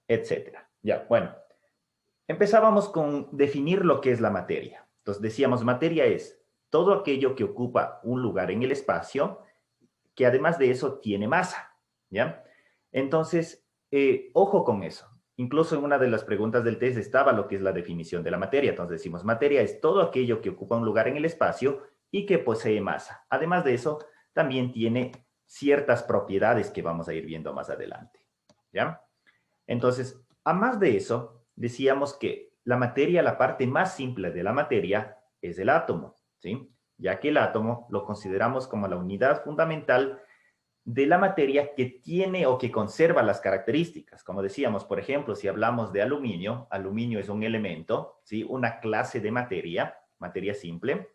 etcétera. Ya, bueno. Empezábamos con definir lo que es la materia. Entonces decíamos, materia es todo aquello que ocupa un lugar en el espacio, que además de eso tiene masa, ¿ya? Entonces, ojo con eso. Incluso en una de las preguntas del test estaba lo que es la definición de la materia. Entonces decimos, materia es todo aquello que ocupa un lugar en el espacio y que posee masa. Además de eso, también tiene ciertas propiedades que vamos a ir viendo más adelante, ¿ya? Entonces, a más de eso, decíamos que la materia, la parte más simple de la materia, es el átomo, ¿sí? Ya que el átomo lo consideramos como la unidad fundamental de la materia que tiene o que conserva las características. Como decíamos, por ejemplo, si hablamos de aluminio, aluminio es un elemento, ¿sí? Una clase de materia, materia simple,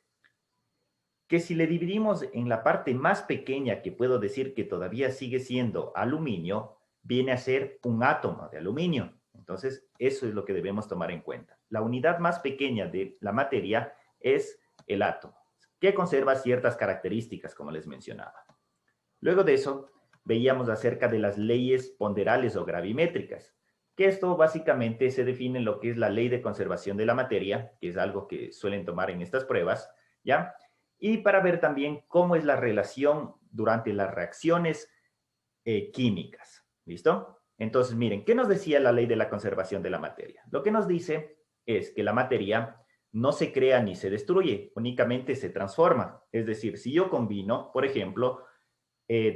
que si le dividimos en la parte más pequeña, que puedo decir que todavía sigue siendo aluminio, viene a ser un átomo de aluminio. Entonces, eso es lo que debemos tomar en cuenta. La unidad más pequeña de la materia es el átomo, que conserva ciertas características, como les mencionaba. Luego de eso, veíamos acerca de las leyes ponderales o gravimétricas, que esto básicamente se define en lo que es la ley de conservación de la materia, que es algo que suelen tomar en estas pruebas, ¿ya? Y para ver también cómo es la relación durante las reacciones químicas, ¿listo? Entonces, miren, ¿qué nos decía la ley de la conservación de la materia? Lo que nos dice es que la materia no se crea ni se destruye, únicamente se transforma. Es decir, si yo combino, por ejemplo,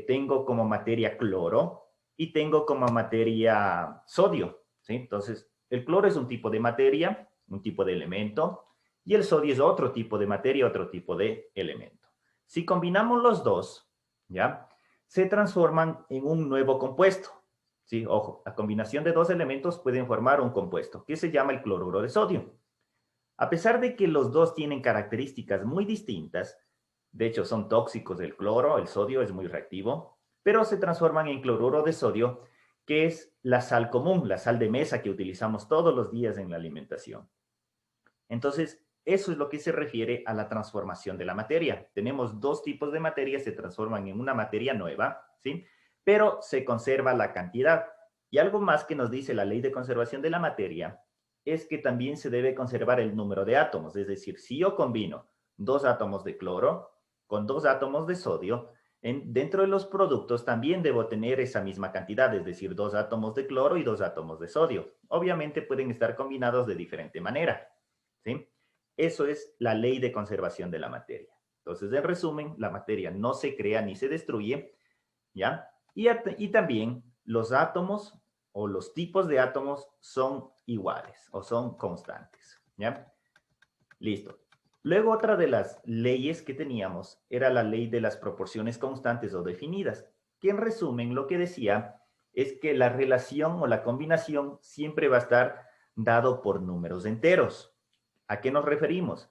tengo como materia cloro y tengo como materia sodio, ¿sí? Entonces, el cloro es un tipo de materia, un tipo de elemento, y el sodio es otro tipo de materia, otro tipo de elemento. Si combinamos los dos, ¿ya? Se transforman en un nuevo compuesto, ¿sí? Ojo, la combinación de dos elementos pueden formar un compuesto, que se llama el cloruro de sodio. A pesar de que los dos tienen características muy distintas, de hecho son tóxicos el cloro, el sodio es muy reactivo, pero se transforman en cloruro de sodio, que es la sal común, la sal de mesa que utilizamos todos los días en la alimentación. Entonces, eso es lo que se refiere a la transformación de la materia. Tenemos dos tipos de materia, se transforman en una materia nueva, ¿sí? Pero se conserva la cantidad. Y algo más que nos dice la ley de conservación de la materia es que también se debe conservar el número de átomos. Es decir, si yo combino dos átomos de cloro con dos átomos de sodio, dentro de los productos también debo tener esa misma cantidad, es decir, dos átomos de cloro y dos átomos de sodio. Obviamente pueden estar combinados de diferente manera, ¿sí? Eso es la ley de conservación de la materia. Entonces, en resumen, la materia no se crea ni se destruye, ¿ya? Y también los átomos o los tipos de átomos son iguales o son constantes, ¿ya? Listo. Luego otra de las leyes que teníamos era la ley de las proporciones constantes o definidas, que en resumen lo que decía es que la relación o la combinación siempre va a estar dado por números enteros. ¿A qué nos referimos?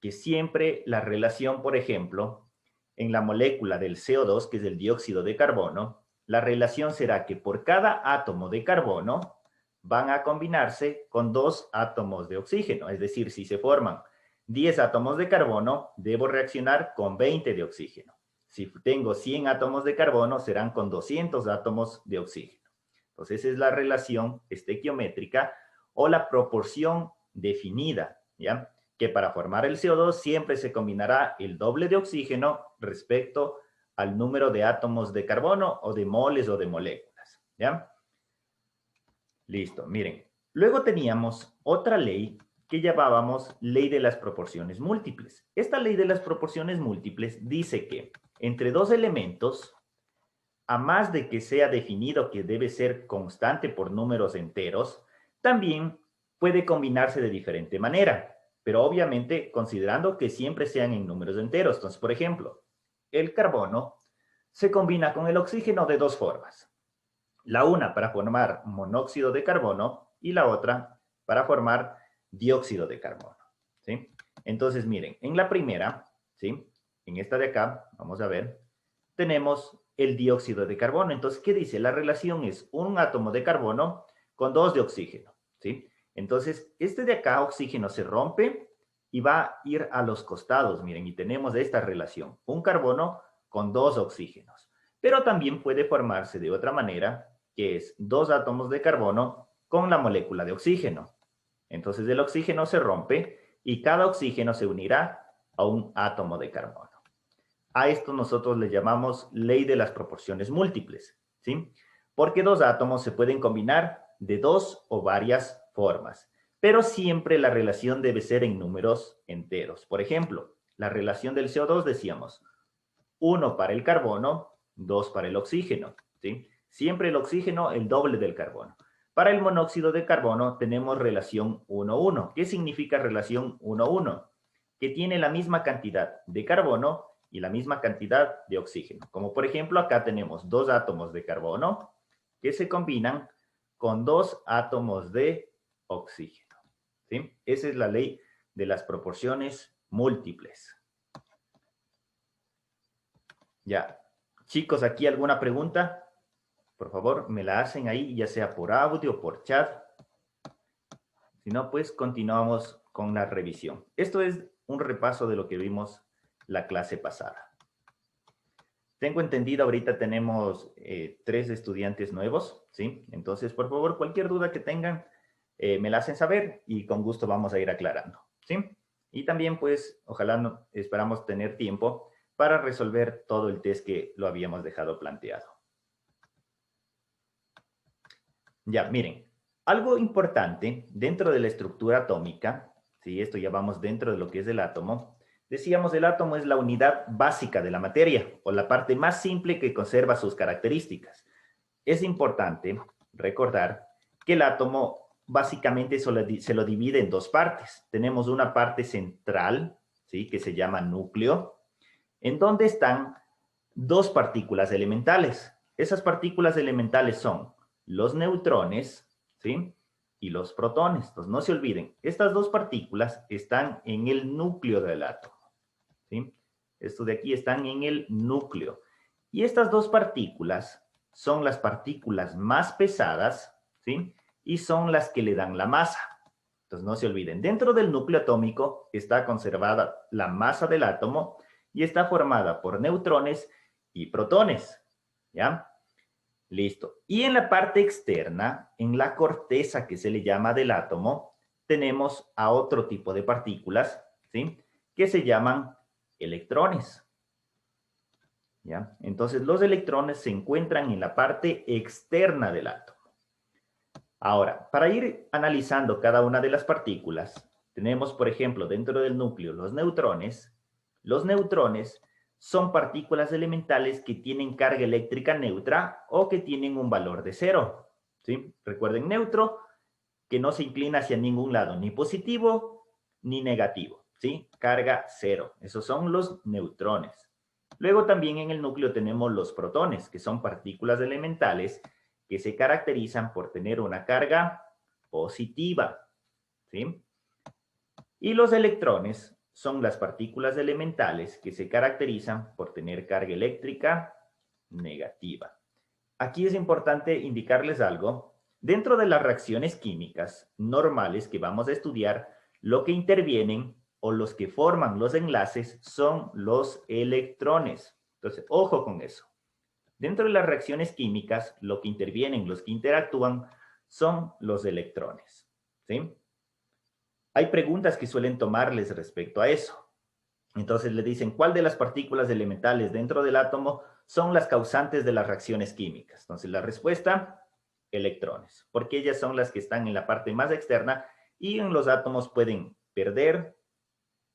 Que siempre la relación, por ejemplo, en la molécula del CO2, que es el dióxido de carbono, la relación será que por cada átomo de carbono van a combinarse con dos átomos de oxígeno. Es decir, si se forman 10 átomos de carbono, debo reaccionar con 20 de oxígeno. Si tengo 100 átomos de carbono, serán con 200 átomos de oxígeno. Entonces, esa es la relación estequiométrica o la proporción definida, ¿ya? Que para formar el CO2 siempre se combinará el doble de oxígeno respecto al número de átomos de carbono o de moles o de moléculas, ¿ya? Listo, miren. Luego teníamos otra ley que llamábamos ley de las proporciones múltiples. Esta ley de las proporciones múltiples dice que entre dos elementos, a más de que sea definido que debe ser constante por números enteros, también puede combinarse de diferente manera, pero obviamente considerando que siempre sean en números enteros. Entonces, por ejemplo, el carbono se combina con el oxígeno de dos formas. La una para formar monóxido de carbono y la otra para formar dióxido de carbono, ¿sí? Entonces, miren, en la primera, ¿sí? En esta de acá, vamos a ver, tenemos el dióxido de carbono. Entonces, ¿qué dice? La relación es un átomo de carbono con dos de oxígeno, ¿sí? Entonces, este de acá, oxígeno, se rompe y va a ir a los costados, miren, y tenemos esta relación, un carbono con dos oxígenos. Pero también puede formarse de otra manera, que es dos átomos de carbono con la molécula de oxígeno. Entonces el oxígeno se rompe y cada oxígeno se unirá a un átomo de carbono. A esto nosotros le llamamos ley de las proporciones múltiples, ¿sí? Porque dos átomos se pueden combinar de dos o varias formas, pero siempre la relación debe ser en números enteros. Por ejemplo, la relación del CO2 decíamos 1 para el carbono, 2 para el oxígeno, ¿sí? Siempre el oxígeno el doble del carbono. Para el monóxido de carbono tenemos relación 1-1. ¿Qué significa relación 1-1? Que tiene la misma cantidad de carbono y la misma cantidad de oxígeno. Como por ejemplo acá tenemos dos átomos de carbono que se combinan con dos átomos de oxígeno, ¿sí? Esa es la ley de las proporciones múltiples. Ya. Chicos, ¿aquí alguna pregunta? Por favor, me la hacen ahí, ya sea por audio o por chat. Si no, pues continuamos con la revisión. Esto es un repaso de lo que vimos la clase pasada. Tengo entendido, ahorita tenemos 3 estudiantes nuevos, ¿sí? Entonces, por favor, cualquier duda que tengan, me la hacen saber y con gusto vamos a ir aclarando, ¿sí? Y también, pues, ojalá esperamos tener tiempo para resolver todo el test que lo habíamos dejado planteado. Ya, miren, algo importante dentro de la estructura atómica, ¿sí? Esto ya vamos dentro de lo que es el átomo. Decíamos, el átomo es la unidad básica de la materia, o la parte más simple que conserva sus características. Es importante recordar que el átomo básicamente se lo divide en dos partes. Tenemos una parte central, ¿sí? Que se llama núcleo, en donde están dos partículas elementales. Esas partículas elementales son los neutrones, ¿sí? Y los protones. Entonces, no se olviden, estas dos partículas están en el núcleo del átomo, ¿sí? Estos de aquí están en el núcleo. Y estas dos partículas son las partículas más pesadas, ¿sí? Y son las que le dan la masa. Entonces, no se olviden, dentro del núcleo atómico está conservada la masa del átomo y está formada por neutrones y protones, ¿ya? Listo. Y en la parte externa, en la corteza que se le llama del átomo, tenemos a otro tipo de partículas, ¿sí? Que se llaman electrones, ¿ya? Entonces, los electrones se encuentran en la parte externa del átomo. Ahora, para ir analizando cada una de las partículas, tenemos, por ejemplo, dentro del núcleo los neutrones. Los neutrones son partículas elementales que tienen carga eléctrica neutra o que tienen un valor de cero, ¿sí? Recuerden, neutro, que no se inclina hacia ningún lado, ni positivo ni negativo, ¿sí? Carga cero. Esos son los neutrones. Luego también en el núcleo tenemos los protones, que son partículas elementales que se caracterizan por tener una carga positiva, ¿sí? Y los electrones son las partículas elementales que se caracterizan por tener carga eléctrica negativa. Aquí es importante indicarles algo. Dentro de las reacciones químicas normales que vamos a estudiar, lo que intervienen o los que forman los enlaces son los electrones. Entonces, ojo con eso. Dentro de las reacciones químicas, lo que intervienen, los que interactúan, son los electrones, ¿sí? Hay preguntas que suelen tomarles respecto a eso. Entonces le dicen, ¿cuál de las partículas elementales dentro del átomo son las causantes de las reacciones químicas? Entonces la respuesta, electrones, porque ellas son las que están en la parte más externa y en los átomos pueden perder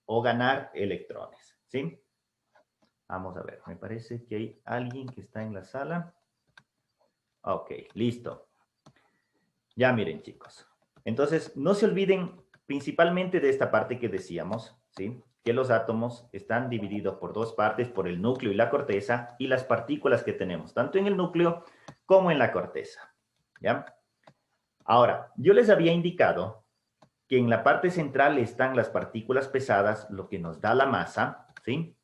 o ganar electrones, ¿sí? Vamos a ver, me parece que hay alguien que está en la sala. Ok, listo. Ya miren, chicos. Entonces, no se olviden principalmente de esta parte que decíamos, ¿sí? Que los átomos están divididos por dos partes, por el núcleo y la corteza, y las partículas que tenemos, tanto en el núcleo como en la corteza, ¿ya? Ahora, yo les había indicado que en la parte central están las partículas pesadas, lo que nos da la masa, ¿sí?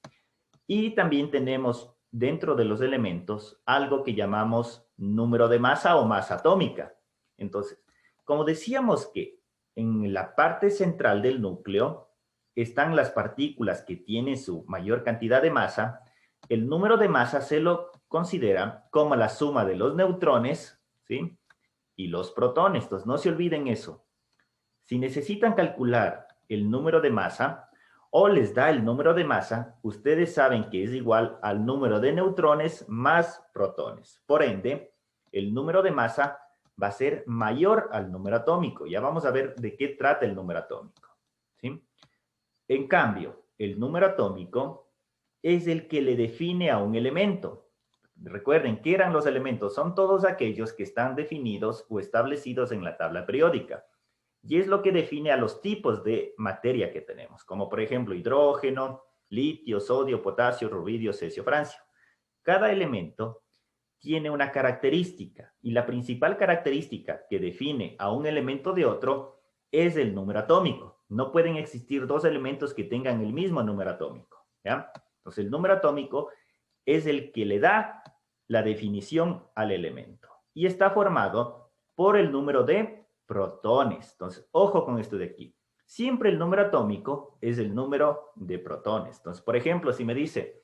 Y también tenemos dentro de los elementos algo que llamamos número de masa o masa atómica. Entonces, como decíamos que en la parte central del núcleo están las partículas que tienen su mayor cantidad de masa, el número de masa se lo considera como la suma de los neutrones, ¿sí? y los protones. Entonces, no se olviden eso. Si necesitan calcular el número de masa o les da el número de masa, ustedes saben que es igual al número de neutrones más protones. Por ende, el número de masa va a ser mayor al número atómico. Ya vamos a ver de qué trata el número atómico, ¿sí? En cambio, el número atómico es el que le define a un elemento. Recuerden, ¿qué eran los elementos? Son todos aquellos que están definidos o establecidos en la tabla periódica. Y es lo que define a los tipos de materia que tenemos, como por ejemplo hidrógeno, litio, sodio, potasio, rubidio, cesio, francio. Cada elemento tiene una característica y la principal característica que define a un elemento de otro es el número atómico. No pueden existir dos elementos que tengan el mismo número atómico, ¿ya? Entonces el número atómico es el que le da la definición al elemento y está formado por el número de protones. Entonces, ojo con esto de aquí. Siempre el número atómico es el número de protones. Entonces, por ejemplo, si me dice,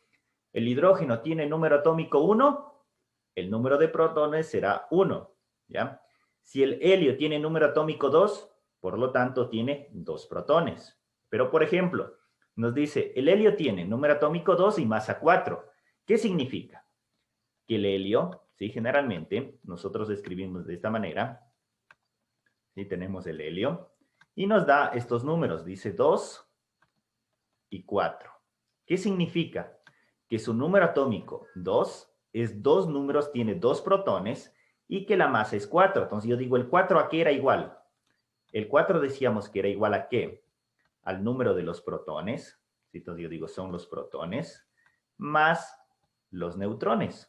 el hidrógeno tiene número atómico 1, el número de protones será 1, ¿ya? Si el helio tiene número atómico 2, por lo tanto, tiene 2 protones. Pero, por ejemplo, nos dice, el helio tiene número atómico 2 y masa 4. ¿Qué significa? Que el helio, ¿sí? Generalmente, nosotros escribimos de esta manera. ¿Sí? Tenemos el helio y nos da estos números, dice 2 y 4. ¿Qué significa? Que su número atómico 2 es 2 números, tiene 2 protones y que la masa es 4. Entonces yo digo, ¿el 4 a qué era igual? El 4 decíamos que era igual a ¿qué? Al número de los protones. Entonces yo digo, son los protones más los neutrones.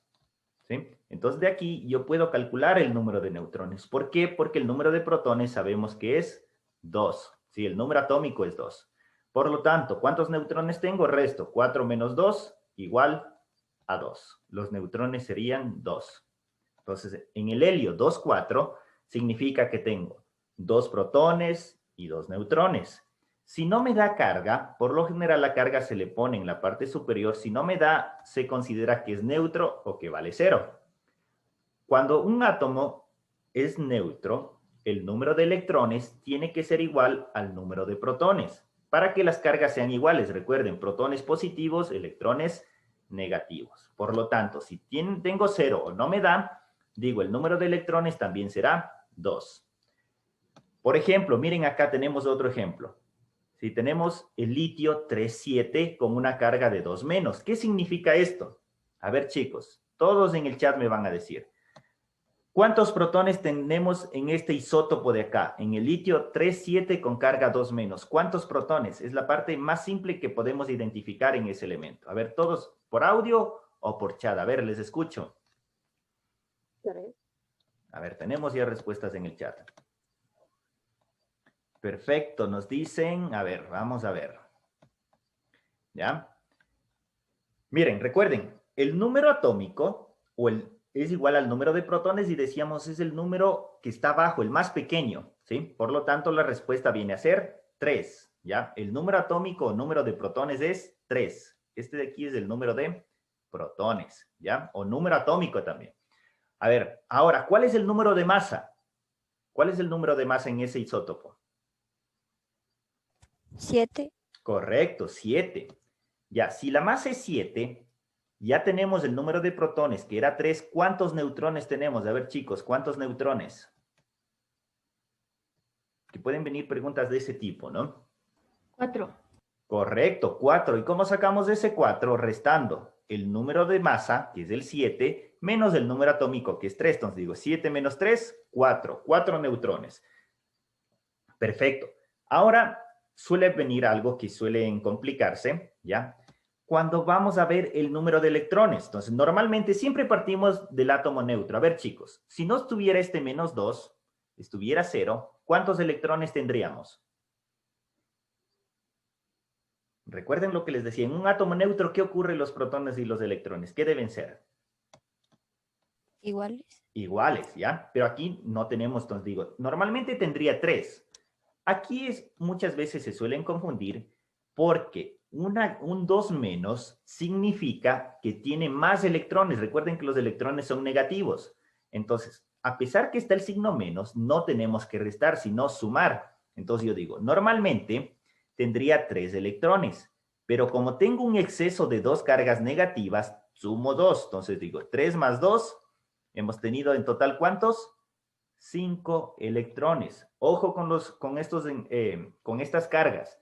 ¿Sí? Entonces, de aquí yo puedo calcular el número de neutrones. ¿Por qué? Porque el número de protones sabemos que es 2. ¿Sí? El número atómico es 2. Por lo tanto, ¿cuántos neutrones tengo? Resto 4 menos 2 igual a 2. Los neutrones serían 2. Entonces, en el helio 2, 4 significa que tengo 2 protones y 2 neutrones. Si no me da carga, por lo general la carga se le pone en la parte superior. Si no me da, se considera que es neutro o que vale 0. Cuando un átomo es neutro, el número de electrones tiene que ser igual al número de protones, para que las cargas sean iguales. Recuerden, protones positivos, electrones negativos. Por lo tanto, si tengo 0 o no me da, digo, el número de electrones también será 2. Por ejemplo, miren acá tenemos otro ejemplo. Si tenemos el litio 3,7 con una carga de 2 menos. ¿Qué significa esto? A ver, chicos, todos en el chat me van a decir. ¿Cuántos protones tenemos en este isótopo de acá? En el litio 3,7 con carga 2 menos. ¿Cuántos protones? Es la parte más simple que podemos identificar en ese elemento. A ver, todos por audio o por chat. A ver, les escucho. 3. A ver, tenemos ya respuestas en el chat. Perfecto, nos dicen, a ver, vamos a ver. ¿Ya? Miren, recuerden, el número atómico es igual al número de protones y decíamos es el número que está abajo, el más pequeño, ¿sí? Por lo tanto, la respuesta viene a ser 3, ¿ya? El número atómico o número de protones es 3. Este de aquí es el número de protones, ¿ya? O número atómico también. A ver, ahora, ¿cuál es el número de masa? ¿Cuál es el número de masa en ese isótopo? 7. Correcto, 7. Ya, si la masa es 7, ya tenemos el número de protones, que era 3. ¿Cuántos neutrones tenemos? A ver, chicos, ¿cuántos neutrones? Que pueden venir preguntas de ese tipo, ¿no? 4. Correcto, 4. ¿Y cómo sacamos ese 4? Restando el número de masa, que es el 7, menos el número atómico, que es 3. Entonces digo, 7 menos 3, 4. 4 neutrones. Perfecto. Ahora suele venir algo que suele complicarse, ¿ya? Cuando vamos a ver el número de electrones. Entonces, normalmente siempre partimos del átomo neutro. A ver, chicos, si no estuviera este menos 2, estuviera 0, ¿cuántos electrones tendríamos? Recuerden lo que les decía, en un átomo neutro, ¿qué ocurre los protones y los electrones? ¿Qué deben ser? Iguales. Iguales, ¿ya? Pero aquí no tenemos, entonces digo, normalmente tendría 3. Aquí muchas veces se suelen confundir porque un 2 menos significa que tiene más electrones. Recuerden que los electrones son negativos. Entonces, a pesar que está el signo menos, no tenemos que restar, sino sumar. Entonces yo digo, normalmente tendría 3 electrones, pero como tengo un exceso de 2 cargas negativas, sumo 2. Entonces digo, 3 más 2, hemos tenido en total, ¿cuántos? 5 electrones. Ojo con estas cargas.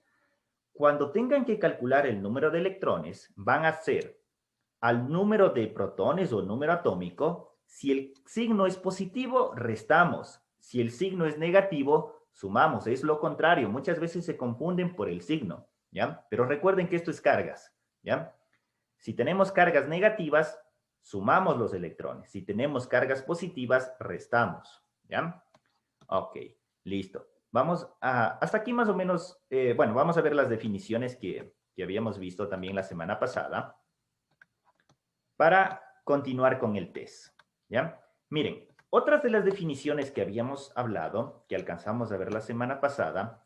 Cuando tengan que calcular el número de electrones, van a ser al número de protones o número atómico. Si el signo es positivo, restamos. Si el signo es negativo, sumamos. Es lo contrario. Muchas veces se confunden por el signo, ¿ya? Pero recuerden que esto es cargas, ¿ya? Si tenemos cargas negativas, sumamos los electrones. Si tenemos cargas positivas, restamos, ¿ya? Ok, listo. Hasta aquí más o menos, bueno, vamos a ver las definiciones que habíamos visto también la semana pasada para continuar con el test, ¿ya? Miren, otras de las definiciones que habíamos hablado, que alcanzamos a ver la semana pasada,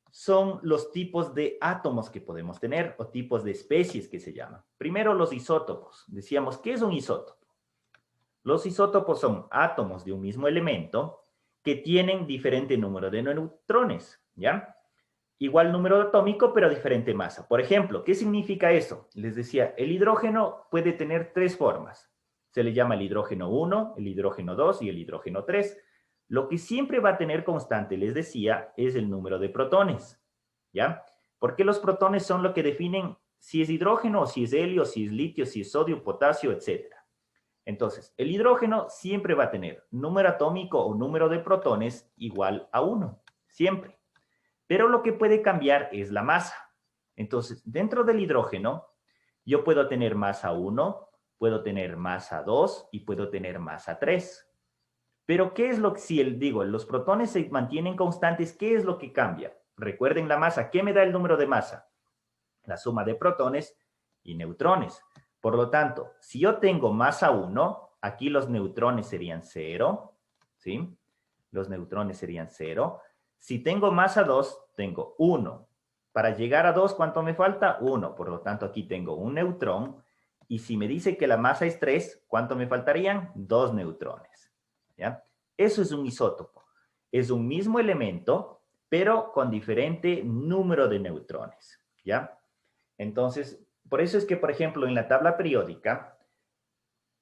son los tipos de átomos que podemos tener o tipos de especies que se llaman. Primero, los isótopos. Decíamos, ¿qué es un isótopo? Los isótopos son átomos de un mismo elemento que tienen diferente número de neutrones, ¿ya? Igual número atómico, pero diferente masa. Por ejemplo, ¿qué significa eso? Les decía, el hidrógeno puede tener 3 formas. Se le llama el hidrógeno 1, el hidrógeno 2 y el hidrógeno 3. Lo que siempre va a tener constante, les decía, es el número de protones, ¿ya? Porque los protones son lo que definen si es hidrógeno, o si es helio, si es litio, si es sodio, potasio, etc. Entonces, el hidrógeno siempre va a tener número atómico o número de protones igual a 1, siempre. Pero lo que puede cambiar es la masa. Entonces, dentro del hidrógeno, yo puedo tener masa 1, puedo tener masa 2 y puedo tener masa 3. Pero, ¿qué es lo que, si los protones se mantienen constantes, qué es lo que cambia? Recuerden la masa. ¿Qué me da el número de masa? La suma de protones y neutrones. Por lo tanto, si yo tengo masa 1, aquí los neutrones serían 0, ¿sí? Los neutrones serían 0. Si tengo masa 2, tengo 1. Para llegar a 2, ¿cuánto me falta? 1. Por lo tanto, aquí tengo un neutrón. Y si me dice que la masa es 3, ¿cuánto me faltarían? 2 neutrones, ¿ya? Eso es un isótopo. Es un mismo elemento, pero con diferente número de neutrones, ¿ya? Entonces, por eso es que, por ejemplo, en la tabla periódica,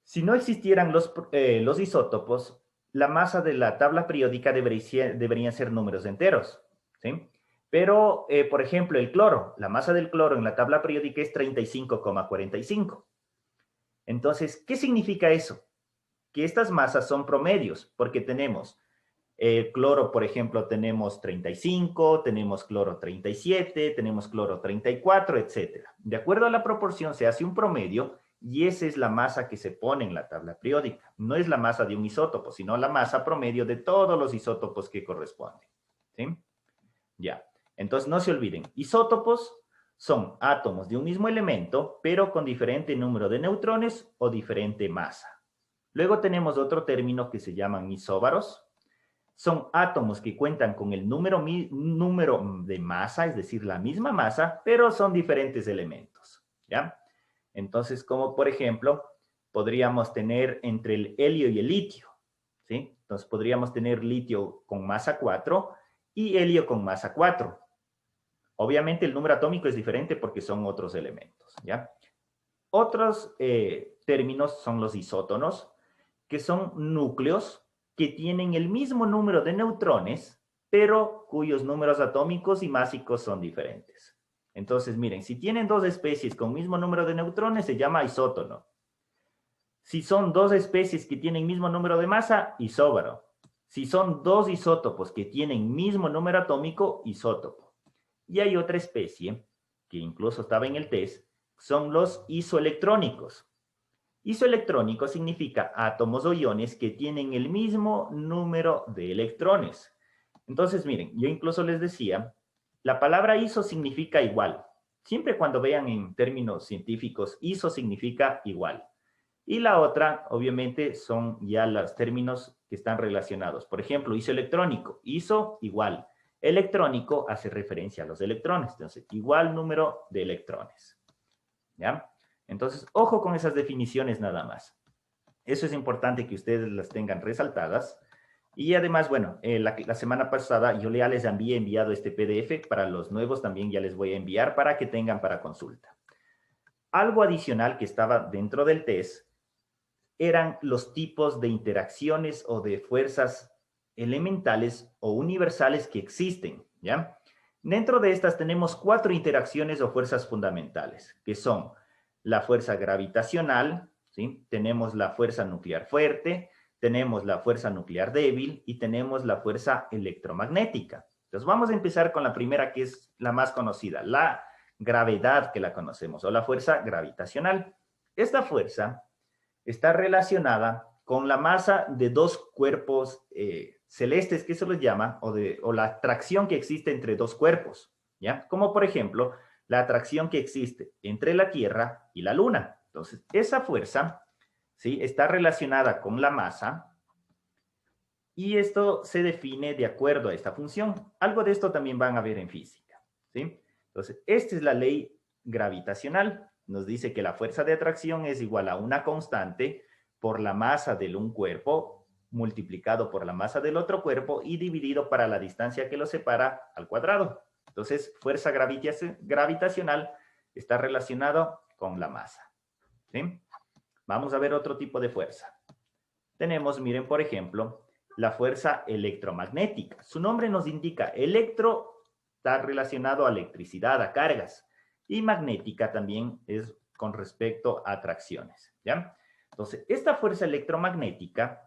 si no existieran los isótopos, la masa de la tabla periódica deberían ser números enteros, ¿sí? Pero, por ejemplo, el cloro, la masa del cloro en la tabla periódica es 35,45. Entonces, ¿qué significa eso? Que estas masas son promedios, porque tenemos cloro, por ejemplo, tenemos 35, tenemos cloro 37, tenemos cloro 34, etc. De acuerdo a la proporción se hace un promedio y esa es la masa que se pone en la tabla periódica. No es la masa de un isótopo, sino la masa promedio de todos los isótopos que corresponden, ¿sí? Ya. Entonces, no se olviden, isótopos son átomos de un mismo elemento, pero con diferente número de neutrones o diferente masa. Luego tenemos otro término que se llaman isóbaros. Son átomos que cuentan con el número de masa, es decir, la misma masa, pero son diferentes elementos, ¿ya? Entonces, como por ejemplo, podríamos tener entre el helio y el litio, ¿sí? Entonces, podríamos tener litio con masa 4 y helio con masa 4. Obviamente, el número atómico es diferente porque son otros elementos, ¿ya? Otros términos son los isótonos, que son núcleos que tienen el mismo número de neutrones, pero cuyos números atómicos y másicos son diferentes. Entonces, miren, si tienen dos especies con mismo número de neutrones, se llama isótono. Si son dos especies que tienen mismo número de masa, isóbaro. Si son dos isótopos que tienen mismo número atómico, isótopo. Y hay otra especie, que incluso estaba en el test, son los isoelectrónicos. Isoelectrónico significa átomos o iones que tienen el mismo número de electrones. Entonces, miren, yo incluso les decía, la palabra iso significa igual. Siempre cuando vean en términos científicos, iso significa igual. Y la otra, obviamente, son ya los términos que están relacionados. Por ejemplo, isoelectrónico, iso igual. Electrónico hace referencia a los electrones. Entonces, igual número de electrones. ¿Ya? Entonces, ojo con esas definiciones nada más. Eso es importante que ustedes las tengan resaltadas. Y además, bueno, la semana pasada yo ya les había enviado este PDF. Para los nuevos también ya les voy a enviar para que tengan para consulta. Algo adicional que estaba dentro del test eran los tipos de interacciones o de fuerzas elementales o universales que existen, ¿ya? Dentro de estas tenemos 4 interacciones o fuerzas fundamentales, que son la fuerza gravitacional, ¿sí? Tenemos la fuerza nuclear fuerte, tenemos la fuerza nuclear débil y tenemos la fuerza electromagnética. Entonces vamos a empezar con la primera, que es la más conocida, la gravedad, que la conocemos, o la fuerza gravitacional. Esta fuerza está relacionada con la masa de dos cuerpos celestes, que se les llama, o la atracción que existe entre dos cuerpos, ¿ya? Como por ejemplo, la atracción que existe entre la Tierra y la Luna. Entonces, esa fuerza, ¿sí?, está relacionada con la masa y esto se define de acuerdo a esta función. Algo de esto también van a ver en física, ¿sí? Entonces, esta es la ley gravitacional. Nos dice que la fuerza de atracción es igual a una constante por la masa de un cuerpo multiplicado por la masa del otro cuerpo y dividido para la distancia que lo separa al cuadrado. Entonces, fuerza gravitacional está relacionado con la masa, ¿sí? Vamos a ver otro tipo de fuerza. Tenemos, miren, por ejemplo, la fuerza electromagnética. Su nombre nos indica, electro está relacionado a electricidad, a cargas, y magnética también es con respecto a atracciones, ¿ya? Entonces, esta fuerza electromagnética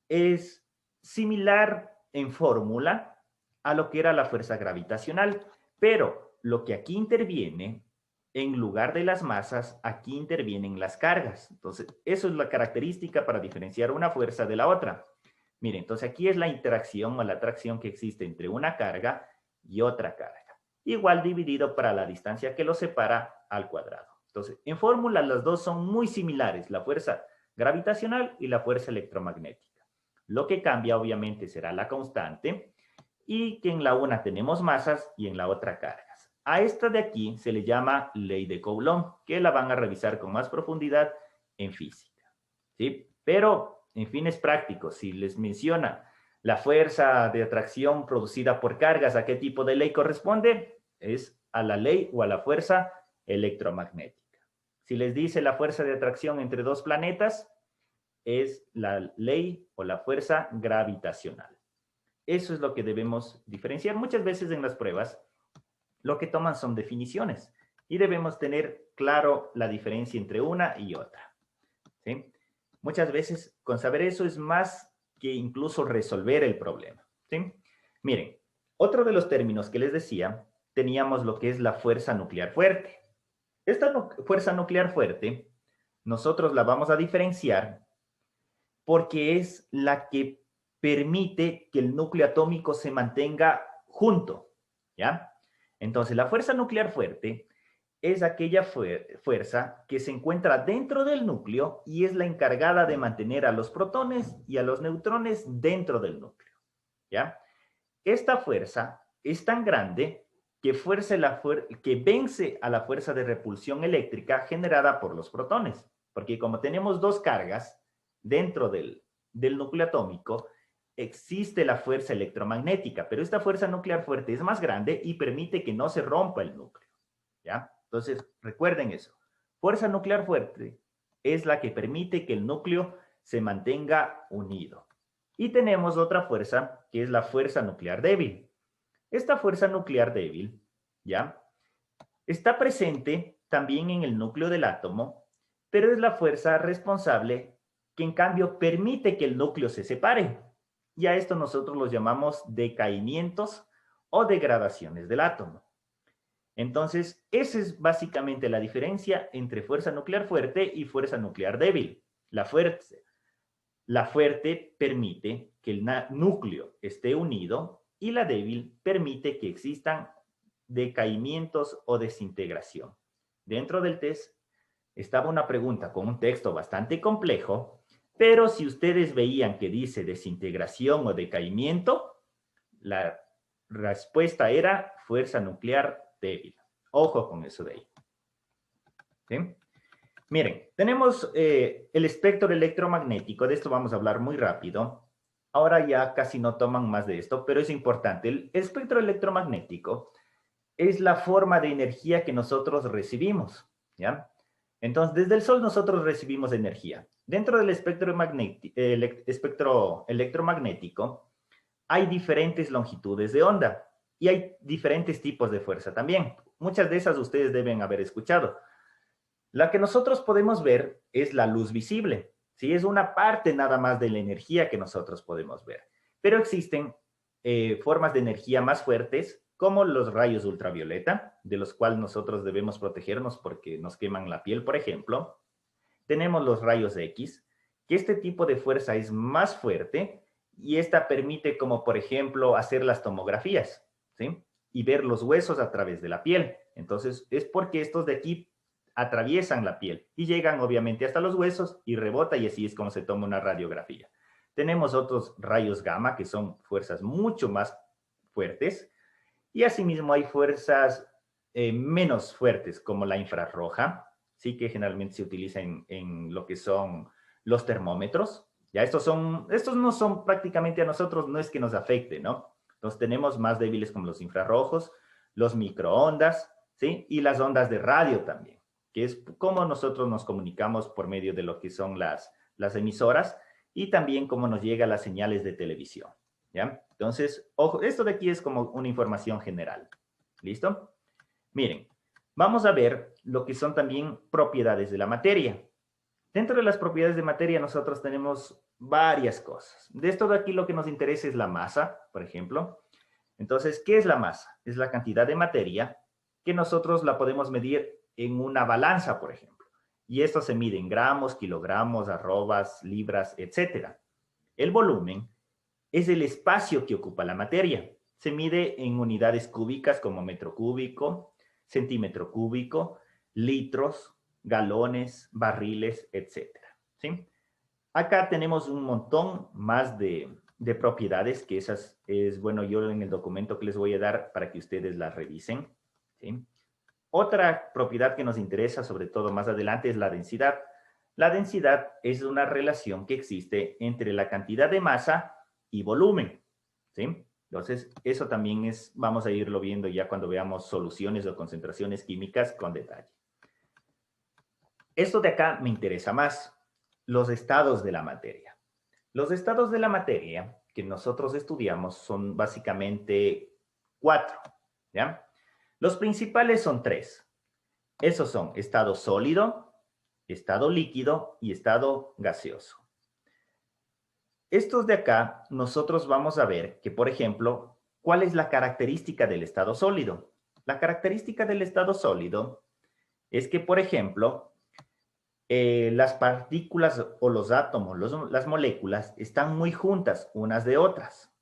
es similar en fórmula a lo que era la fuerza gravitacional, pero lo que aquí interviene, en lugar de las masas, aquí intervienen las cargas. Entonces, eso es la característica para diferenciar una fuerza de la otra. Miren, entonces aquí es la interacción o la atracción que existe entre una carga y otra carga. Igual dividido para la distancia que lo separa al cuadrado. Entonces, en fórmula las dos son muy similares, la fuerza gravitacional y la fuerza electromagnética. Lo que cambia obviamente será la constante y que en la una tenemos masas y en la otra cargas. A esta de aquí se le llama ley de Coulomb, que la van a revisar con más profundidad en física, ¿sí? Pero en fines prácticos, si les menciona la fuerza de atracción producida por cargas, ¿a qué tipo de ley corresponde? Es a la ley o a la fuerza electromagnética. Si les dice la fuerza de atracción entre dos planetas, es la ley o la fuerza gravitacional. Eso es lo que debemos diferenciar. Muchas veces en las pruebas lo que toman son definiciones y debemos tener claro la diferencia entre una y otra, ¿sí? Muchas veces con saber eso es más que incluso resolver el problema, ¿sí? Miren, otro de los términos que les decía, teníamos lo que es la fuerza nuclear fuerte. Esta fuerza nuclear fuerte, nosotros la vamos a diferenciar porque es la que permite que el núcleo atómico se mantenga junto, ¿ya? Entonces, la fuerza nuclear fuerte es aquella fuerza que se encuentra dentro del núcleo y es la encargada de mantener a los protones y a los neutrones dentro del núcleo, ¿ya? Esta fuerza es tan grande que vence a la fuerza de repulsión eléctrica generada por los protones, porque como tenemos dos cargas dentro del núcleo atómico, existe la fuerza electromagnética, pero esta fuerza nuclear fuerte es más grande y permite que no se rompa el núcleo, ¿ya? Entonces, recuerden eso. Fuerza nuclear fuerte es la que permite que el núcleo se mantenga unido. Y tenemos otra fuerza, que es la fuerza nuclear débil. Esta fuerza nuclear débil, ¿ya?, está presente también en el núcleo del átomo, pero es la fuerza responsable que en cambio permite que el núcleo se separe. Y a esto nosotros los llamamos decaimientos o degradaciones del átomo. Entonces, esa es básicamente la diferencia entre fuerza nuclear fuerte y fuerza nuclear débil. La fuerte permite que el núcleo esté unido y la débil permite que existan decaimientos o desintegración. Dentro del test estaba una pregunta con un texto bastante complejo, pero si ustedes veían que dice desintegración o decaimiento, la respuesta era fuerza nuclear débil. Ojo con eso de ahí, ¿sí? Miren, tenemos el espectro electromagnético, de esto vamos a hablar muy rápido. Ahora ya casi no toman más de esto, pero es importante. El espectro electromagnético es la forma de energía que nosotros recibimos, ¿ya? Entonces, desde el Sol nosotros recibimos energía. Dentro del espectro electromagnético hay diferentes longitudes de onda y hay diferentes tipos de fuerza también. Muchas de esas ustedes deben haber escuchado. La que nosotros podemos ver es la luz visible, ¿sí? Es una parte nada más de la energía que nosotros podemos ver. Pero existen formas de energía más fuertes, como los rayos ultravioleta, de los cuales nosotros debemos protegernos porque nos queman la piel, por ejemplo. Tenemos los rayos X, que este tipo de fuerza es más fuerte y esta permite, como por ejemplo, hacer las tomografías, ¿sí? Y ver los huesos a través de la piel. Entonces, es porque estos de aquí atraviesan la piel y llegan obviamente hasta los huesos y rebota y así es como se toma una radiografía. Tenemos otros rayos gamma que son fuerzas mucho más fuertes y asimismo hay fuerzas menos fuertes como la infrarroja, sí que generalmente se utiliza en lo que son los termómetros. Ya estos no son prácticamente a nosotros, no es que nos afecte, ¿no? Entonces tenemos más débiles como los infrarrojos, los microondas, ¿sí? Y las ondas de radio también, que es cómo nosotros nos comunicamos por medio de lo que son las emisoras y también cómo nos llegan las señales de televisión, ¿ya? Entonces, ojo, esto de aquí es como una información general. ¿Listo? Miren, vamos a ver lo que son también propiedades de la materia. Dentro de las propiedades de materia nosotros tenemos varias cosas. De esto de aquí lo que nos interesa es la masa, por ejemplo. Entonces, ¿qué es la masa? Es la cantidad de materia que nosotros la podemos medir en una balanza, por ejemplo. Y esto se mide en gramos, kilogramos, arrobas, libras, etcétera. El volumen es el espacio que ocupa la materia. Se mide en unidades cúbicas como metro cúbico, centímetro cúbico, litros, galones, barriles, etcétera. ¿Sí? Acá tenemos un montón más de propiedades, que esas es bueno yo en el documento que les voy a dar para que ustedes las revisen. ¿Sí? Otra propiedad que nos interesa, sobre todo más adelante, es la densidad. La densidad es una relación que existe entre la cantidad de masa y volumen, ¿sí? Entonces, eso también vamos a irlo viendo ya cuando veamos soluciones o concentraciones químicas con detalle. Esto de acá me interesa más, los estados de la materia. Los estados de la materia que nosotros estudiamos son básicamente 4, ¿ya? Los principales son 3. Esos son estado sólido, estado líquido y estado gaseoso. Estos de acá, nosotros vamos a ver que, por ejemplo, ¿cuál es la característica del estado sólido? La característica del estado sólido es que, por ejemplo, las partículas o los átomos, las moléculas, están muy juntas unas de otras,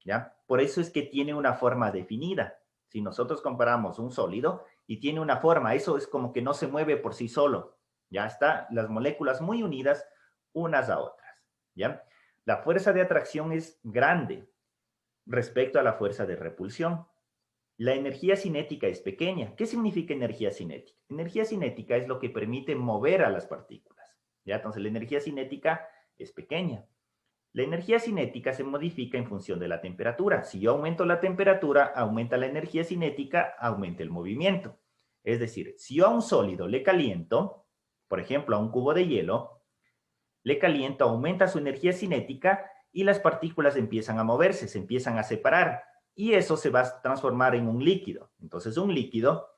¿ya? Por eso es que tiene una forma definida. Si nosotros comparamos un sólido y tiene una forma, eso es como que no se mueve por sí solo, ya está, las moléculas muy unidas unas a otras, ¿ya? La fuerza de atracción es grande respecto a la fuerza de repulsión. La energía cinética es pequeña. ¿Qué significa energía cinética? Energía cinética es lo que permite mover a las partículas, ¿ya? Entonces, la energía cinética es pequeña. La energía cinética se modifica en función de la temperatura. Si yo aumento la temperatura, aumenta la energía cinética, aumenta el movimiento. Es decir, si yo a un sólido le caliento, por ejemplo, a un cubo de hielo, le caliento, aumenta su energía cinética y las partículas empiezan a moverse, se empiezan a separar y eso se va a transformar en un líquido. Entonces, un líquido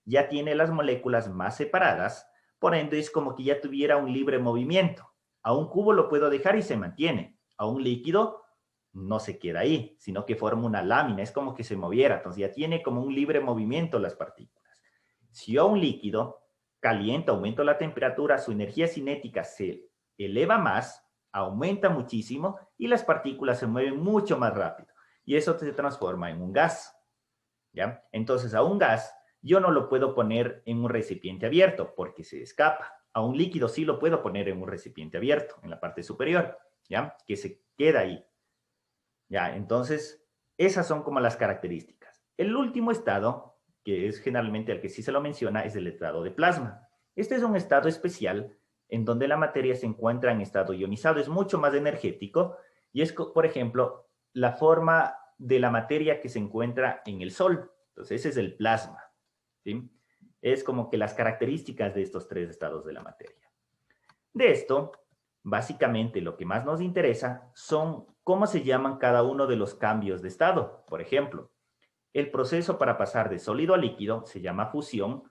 ya tiene las moléculas más separadas, por ende es como que ya tuviera un libre movimiento. A un cubo lo puedo dejar y se mantiene. A un líquido no se queda ahí, sino que forma una lámina, es como que se moviera, entonces ya tiene como un libre movimiento las partículas. Si yo a un líquido caliento, aumento la temperatura, su energía cinética se eleva más, aumenta muchísimo y las partículas se mueven mucho más rápido. Y eso se transforma en un gas, ¿ya? Entonces a un gas yo no lo puedo poner en un recipiente abierto porque se escapa. A un líquido sí lo puedo poner en un recipiente abierto, en la parte superior, ¿ya? Que se queda ahí. ¿Ya? Entonces, esas son como las características. El último estado, que es generalmente el que sí se lo menciona, es el estado de plasma. Este es un estado especial en donde la materia se encuentra en estado ionizado. Es mucho más energético y es, por ejemplo, la forma de la materia que se encuentra en el Sol. Entonces, ese es el plasma, ¿sí? Es como que las características de estos tres estados de la materia. De esto, básicamente lo que más nos interesa son cómo se llaman cada uno de los cambios de estado. Por ejemplo, el proceso para pasar de sólido a líquido se llama fusión.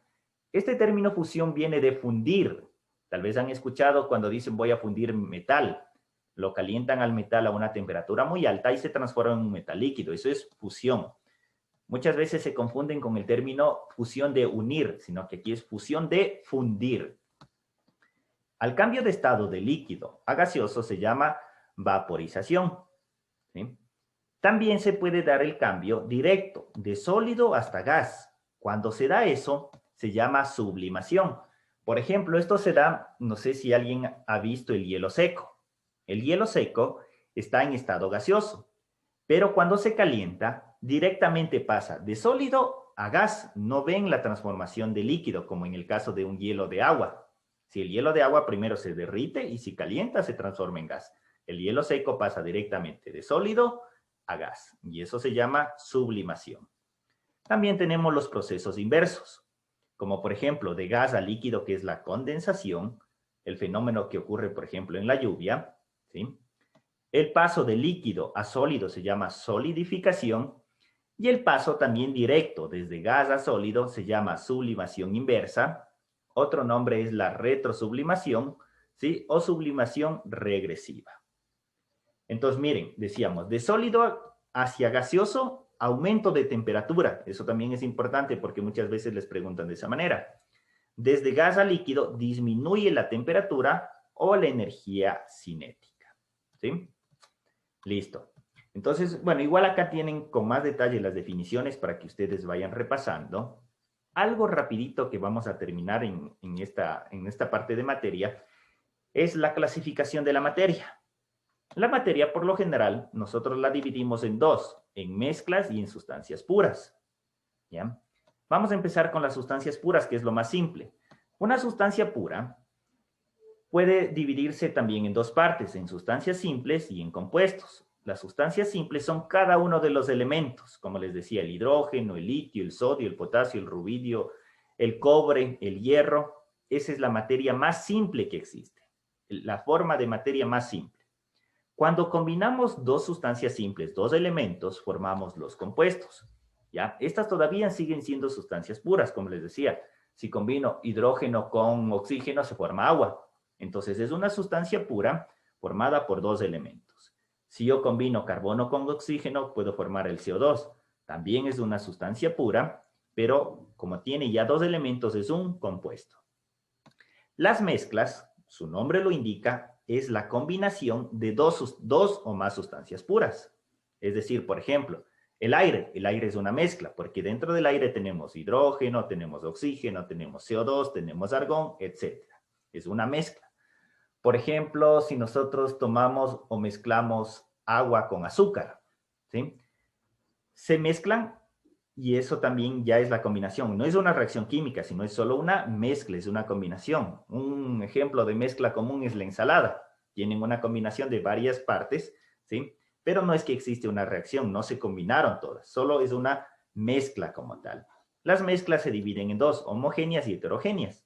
Este término fusión viene de fundir. Tal vez han escuchado cuando dicen voy a fundir metal. Lo calientan al metal a una temperatura muy alta y se transforma en un metal líquido. Eso es fusión. Muchas veces se confunden con el término fusión de unir, sino que aquí es fusión de fundir. Al cambio de estado de líquido a gaseoso se llama vaporización, ¿sí? También se puede dar el cambio directo, de sólido hasta gas. Cuando se da eso, se llama sublimación. Por ejemplo, esto se da, no sé si alguien ha visto el hielo seco. El hielo seco está en estado gaseoso, pero cuando se calienta, directamente pasa de sólido a gas. No ven la transformación de líquido, como en el caso de un hielo de agua. Si el hielo de agua primero se derrite y si calienta se transforma en gas. El hielo seco pasa directamente de sólido a gas y eso se llama sublimación. También tenemos los procesos inversos, como por ejemplo de gas a líquido, que es la condensación, el fenómeno que ocurre por ejemplo en la lluvia, ¿sí? El paso de líquido a sólido se llama solidificación y el paso también directo desde gas a sólido se llama sublimación inversa. Otro nombre es la retrosublimación, ¿sí? O sublimación regresiva. Entonces, miren, decíamos, de sólido hacia gaseoso, aumento de temperatura. Eso también es importante porque muchas veces les preguntan de esa manera. Desde gas a líquido, disminuye la temperatura o la energía cinética. ¿Sí? Listo. Entonces, bueno, igual acá tienen con más detalle las definiciones para que ustedes vayan repasando. Algo rapidito que vamos a terminar en esta parte de materia es la clasificación de la materia. La materia, por lo general, nosotros la dividimos en dos, en mezclas y en sustancias puras. ¿Ya? Vamos a empezar con las sustancias puras, que es lo más simple. Una sustancia pura puede dividirse también en dos partes, en sustancias simples y en compuestos. Las sustancias simples son cada uno de los elementos, como les decía, el hidrógeno, el litio, el sodio, el potasio, el rubidio, el cobre, el hierro. Esa es la materia más simple que existe, la forma de materia más simple. Cuando combinamos dos sustancias simples, dos elementos, formamos los compuestos. ¿Ya? Estas todavía siguen siendo sustancias puras, como les decía. Si combino hidrógeno con oxígeno, se forma agua. Entonces, es una sustancia pura formada por dos elementos. Si yo combino carbono con oxígeno, puedo formar el CO2. También es una sustancia pura, pero como tiene ya dos elementos, es un compuesto. Las mezclas, su nombre lo indica, es la combinación de dos o más sustancias puras. Es decir, por ejemplo, el aire es una mezcla, porque dentro del aire tenemos hidrógeno, tenemos oxígeno, tenemos CO2, tenemos argón, etc. Es una mezcla. Por ejemplo, si nosotros tomamos o mezclamos agua con azúcar, ¿sí? Se mezclan y eso también ya es la combinación. No es una reacción química, sino es solo una mezcla, es una combinación. Un ejemplo de mezcla común es la ensalada. Tienen una combinación de varias partes, ¿sí? Pero no es que existe una reacción, no se combinaron todas, solo es una mezcla como tal. Las mezclas se dividen en dos, homogéneas y heterogéneas.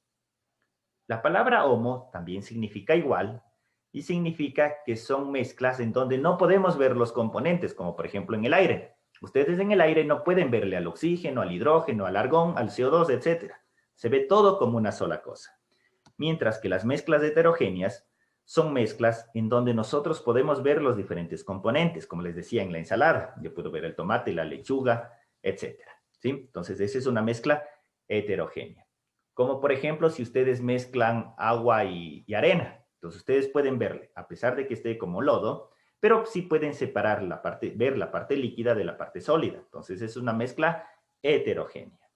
La palabra homo también significa igual y significa que son mezclas en donde no podemos ver los componentes, como por ejemplo en el aire. Ustedes en el aire no pueden verle al oxígeno, al hidrógeno, al argón, al CO2, etc. Se ve todo como una sola cosa. Mientras que las mezclas heterogéneas son mezclas en donde nosotros podemos ver los diferentes componentes, como les decía en la ensalada. Yo puedo ver el tomate, la lechuga, etc. ¿Sí? Entonces, esa es una mezcla heterogénea. Como por ejemplo, si ustedes mezclan agua y arena. Entonces, ustedes pueden verle, a pesar de que esté como lodo, pero sí pueden separar ver la parte líquida de la parte sólida. Entonces, es una mezcla heterogénea.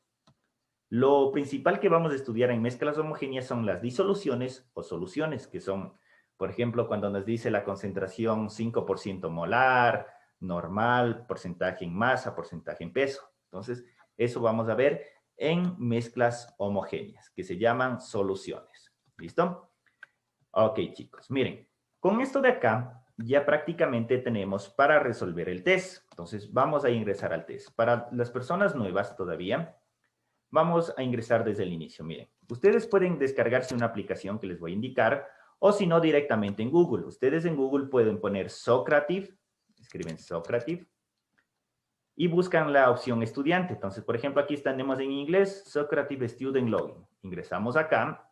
Lo principal que vamos a estudiar en mezclas homogéneas son las disoluciones o soluciones, que son, por ejemplo, cuando nos dice la concentración 5% molar, normal, porcentaje en masa, porcentaje en peso. Entonces, eso vamos a ver en mezclas homogéneas, que se llaman soluciones. ¿Listo? Ok, chicos, miren, con esto de acá ya prácticamente tenemos para resolver el test. Entonces, vamos a ingresar al test. Para las personas nuevas todavía, vamos a ingresar desde el inicio. Miren, ustedes pueden descargarse una aplicación que les voy a indicar, o si no, directamente en Google. Ustedes en Google pueden poner Socrative, escriben Socrative, y buscan la opción estudiante. Entonces, por ejemplo, aquí tenemos en inglés Socrative Student Login. Ingresamos acá,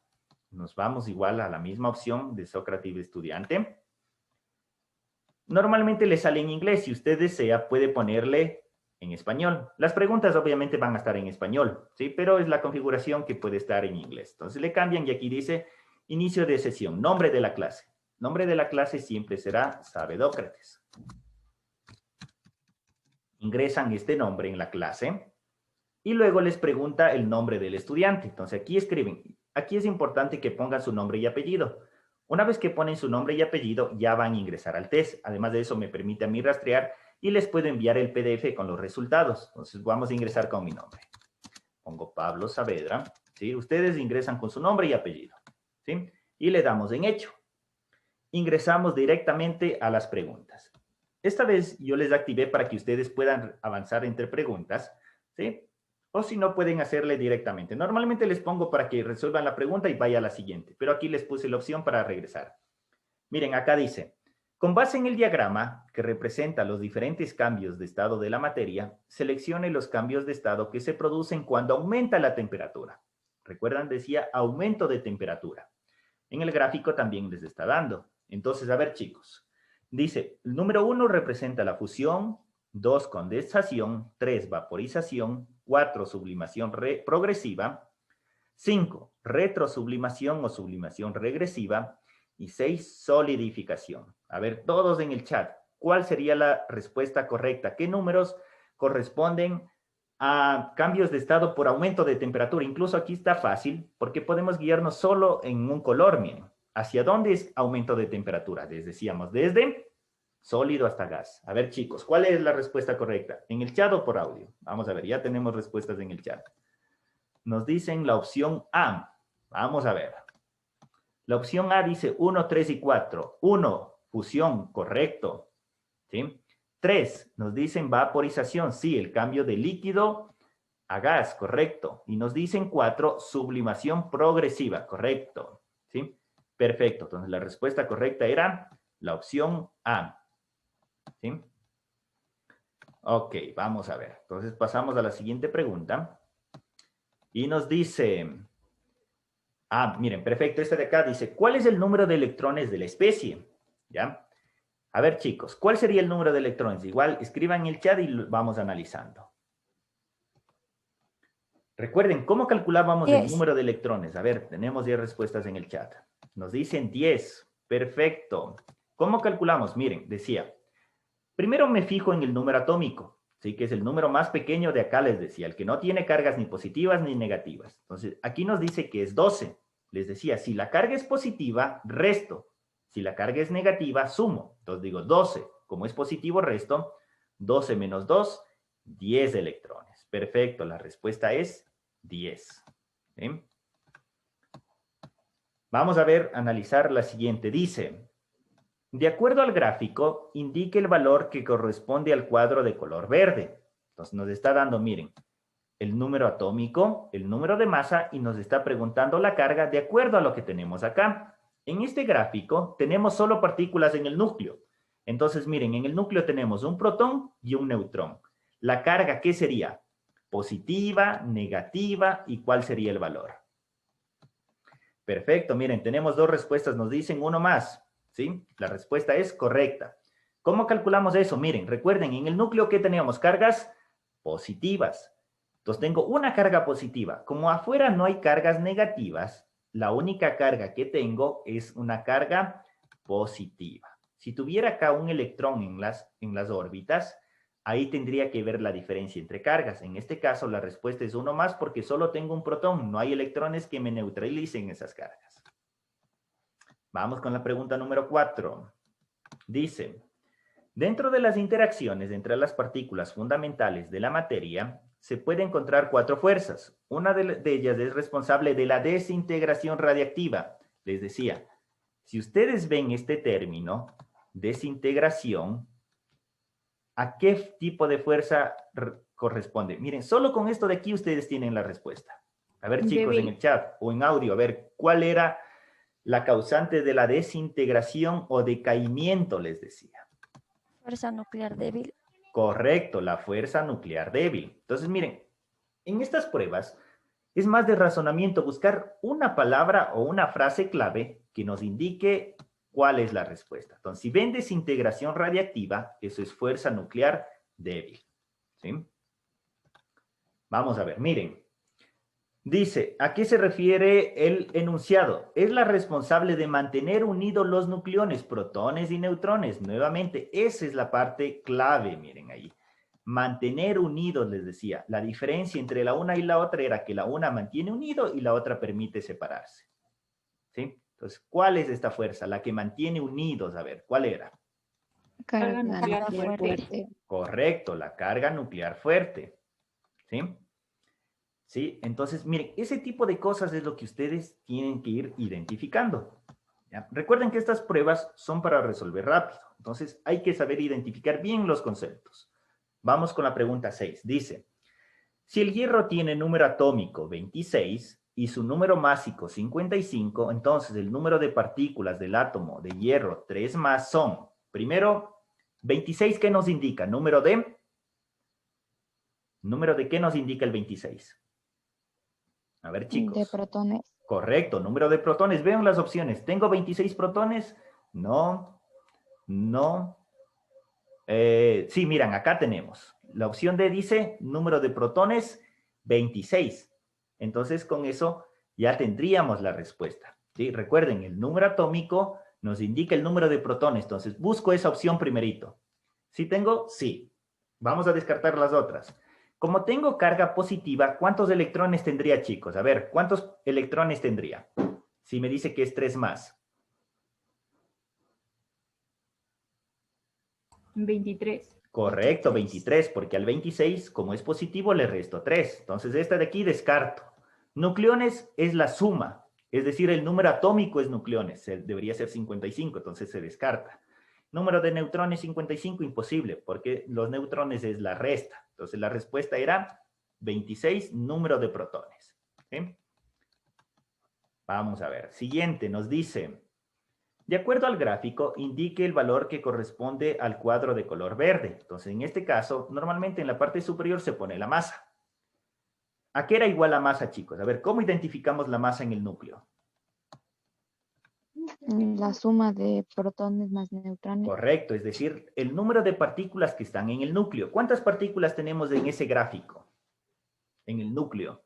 nos vamos igual a la misma opción de Socrative Estudiante. Normalmente le sale en inglés. Si usted desea, puede ponerle en español. Las preguntas obviamente van a estar en español, ¿sí? Pero es la configuración que puede estar en inglés. Entonces le cambian y aquí dice inicio de sesión, nombre de la clase. Nombre de la clase siempre será Sabedócrates. Ingresan este nombre en la clase y luego les pregunta el nombre del estudiante. Entonces aquí escriben, aquí es importante que pongan su nombre y apellido. Una vez que ponen su nombre y apellido, ya van a ingresar al test. Además de eso, me permite a mí rastrear y les puedo enviar el PDF con los resultados. Entonces vamos a ingresar con mi nombre. Pongo Pablo Saavedra, ¿sí? Ustedes ingresan con su nombre y apellido, ¿sí? Y le damos en hecho. Ingresamos directamente a las preguntas. Esta vez yo les activé para que ustedes puedan avanzar entre preguntas, ¿sí? O si no, pueden hacerle directamente. Normalmente les pongo para que resuelvan la pregunta y vaya a la siguiente, pero aquí les puse la opción para regresar. Miren, acá dice, con base en el diagrama que representa los diferentes cambios de estado de la materia, seleccione los cambios de estado que se producen cuando aumenta la temperatura. Recuerdan, decía aumento de temperatura. En el gráfico también les está dando. Entonces, a ver, chicos. Dice, el número 1 representa la fusión, 2 condensación, 3 vaporización, 4 sublimación progresiva, 5 retrosublimación o sublimación regresiva y 6 solidificación. A ver, todos en el chat, ¿cuál sería la respuesta correcta? ¿Qué números corresponden a cambios de estado por aumento de temperatura? Incluso aquí está fácil porque podemos guiarnos solo en un color, miren. ¿Hacia dónde es aumento de temperatura? Les decíamos, desde sólido hasta gas. A ver, chicos, ¿cuál es la respuesta correcta? ¿En el chat o por audio? Vamos a ver, ya tenemos respuestas en el chat. Nos dicen la opción A. Vamos a ver. La opción A dice 1, 3 y 4. 1, fusión, correcto. ¿Sí? 3, nos dicen vaporización, sí, el cambio de líquido a gas, correcto. Y nos dicen 4, sublimación progresiva, correcto. ¿Sí? Perfecto. Entonces la respuesta correcta era la opción A. ¿Sí? Ok, vamos a ver. Entonces pasamos a la siguiente pregunta. Y nos dice, miren, perfecto, este de acá dice, ¿cuál es el número de electrones de la especie? ¿Ya? A ver, chicos, ¿cuál sería el número de electrones? Igual, escriban en el chat y vamos analizando. Recuerden, ¿cómo calculábamos el número de electrones? A ver, tenemos 10 respuestas en el chat. Nos dicen 10. Perfecto. ¿Cómo calculamos? Miren, decía, primero me fijo en el número atómico, ¿sí? Que es el número más pequeño de acá, les decía, el que no tiene cargas ni positivas ni negativas. Entonces, aquí nos dice que es 12. Les decía, si la carga es positiva, resto. Si la carga es negativa, sumo. Entonces digo 12. Como es positivo, resto. 12 menos 2, 10 electrones. Perfecto, la respuesta es 10. ¿Sí? Vamos a ver, analizar la siguiente. Dice, de acuerdo al gráfico, indique el valor que corresponde al cuadro de color verde. Entonces nos está dando, miren, el número atómico, el número de masa y nos está preguntando la carga de acuerdo a lo que tenemos acá. En este gráfico tenemos solo partículas en el núcleo. Entonces, miren, en el núcleo tenemos un protón y un neutrón. La carga, ¿qué sería? Positiva, negativa, ¿y cuál sería el valor? Perfecto, miren, tenemos dos respuestas, nos dicen uno más, ¿sí? La respuesta es correcta. ¿Cómo calculamos eso? Miren, recuerden, en el núcleo, ¿qué teníamos? Cargas positivas. Entonces, tengo una carga positiva. Como afuera no hay cargas negativas, la única carga que tengo es una carga positiva. Si tuviera acá un electrón en las órbitas, ahí tendría que ver la diferencia entre cargas. En este caso, la respuesta es uno más porque solo tengo un protón. No hay electrones que me neutralicen esas cargas. Vamos con la pregunta número 4. Dice, dentro de las interacciones entre las partículas fundamentales de la materia, se puede encontrar 4 fuerzas. Una de ellas es responsable de la desintegración radiactiva. Les decía, si ustedes ven este término, desintegración, ¿a qué tipo de fuerza corresponde? Miren, solo con esto de aquí ustedes tienen la respuesta. A ver, chicos, en el chat o en audio, a ver, ¿cuál era la causante de la desintegración o decaimiento, les decía? Fuerza nuclear débil. Correcto, la fuerza nuclear débil. Entonces, miren, en estas pruebas es más de razonamiento buscar una palabra o una frase clave que nos indique cuál es la respuesta. Entonces, si ven desintegración radiactiva, eso es fuerza nuclear débil. ¿Sí? Vamos a ver, miren. Dice, ¿a qué se refiere el enunciado? Es la responsable de mantener unidos los nucleones, protones y neutrones. Nuevamente, esa es la parte clave, miren ahí. Mantener unidos, les decía. La diferencia entre la una y la otra era que la una mantiene unido y la otra permite separarse. ¿Sí? Entonces, ¿cuál es esta fuerza? La que mantiene unidos. A ver, ¿cuál era? Carga nuclear fuerte. Correcto, la carga nuclear fuerte. ¿Sí? ¿Sí? Entonces, miren, ese tipo de cosas es lo que ustedes tienen que ir identificando. ¿Ya? Recuerden que estas pruebas son para resolver rápido. Entonces, hay que saber identificar bien los conceptos. Vamos con la pregunta 6. Dice, si el hierro tiene número atómico 26 y su número másico 55, entonces el número de partículas del átomo de hierro 3 más son, primero, 26, ¿qué nos indica? ¿Número de qué nos indica el 26? A ver, chicos. De protones. Correcto, número de protones. Vean las opciones. ¿Tengo 26 protones? No, no. Sí, miran, acá tenemos. La opción D dice número de protones 26. Entonces, con eso ya tendríamos la respuesta. ¿Sí? Recuerden, el número atómico nos indica el número de protones. Entonces, busco esa opción primerito. ¿Sí tengo? Sí. Vamos a descartar las otras. Como tengo carga positiva, ¿cuántos electrones tendría, chicos? A ver, ¿cuántos electrones tendría? Si me dice que es 3 más. 23. Correcto, 23, porque al 26, como es positivo, le resto 3. Entonces, esta de aquí descarto. Nucleones es la suma, es decir, el número atómico es nucleones, debería ser 55, entonces se descarta. Número de neutrones 55, imposible, porque los neutrones es la resta. Entonces, la respuesta era 26, número de protones. ¿Sí? Vamos a ver. Siguiente, nos dice, de acuerdo al gráfico, indique el valor que corresponde al cuadro de color verde. Entonces, en este caso, normalmente en la parte superior se pone la masa. ¿A qué era igual la masa, chicos? A ver, ¿cómo identificamos la masa en el núcleo? La suma de protones más neutrones. Correcto, es decir, el número de partículas que están en el núcleo. ¿Cuántas partículas tenemos en ese gráfico? En el núcleo.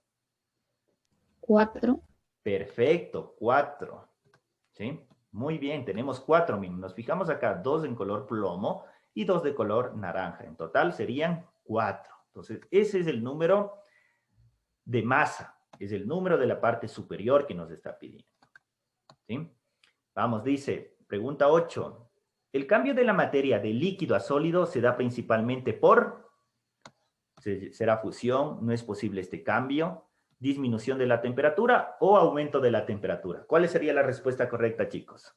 4. Perfecto, 4. ¿Sí? Muy bien, tenemos 4. Nos fijamos acá, 2 en color plomo y 2 de color naranja. En total serían 4. Entonces, ese es el número de masa. Es el número de la parte superior que nos está pidiendo. ¿Sí? Vamos, dice, pregunta 8. El cambio de la materia de líquido a sólido se da principalmente por, será fusión, no es posible este cambio, disminución de la temperatura o aumento de la temperatura. ¿Cuál sería la respuesta correcta, chicos?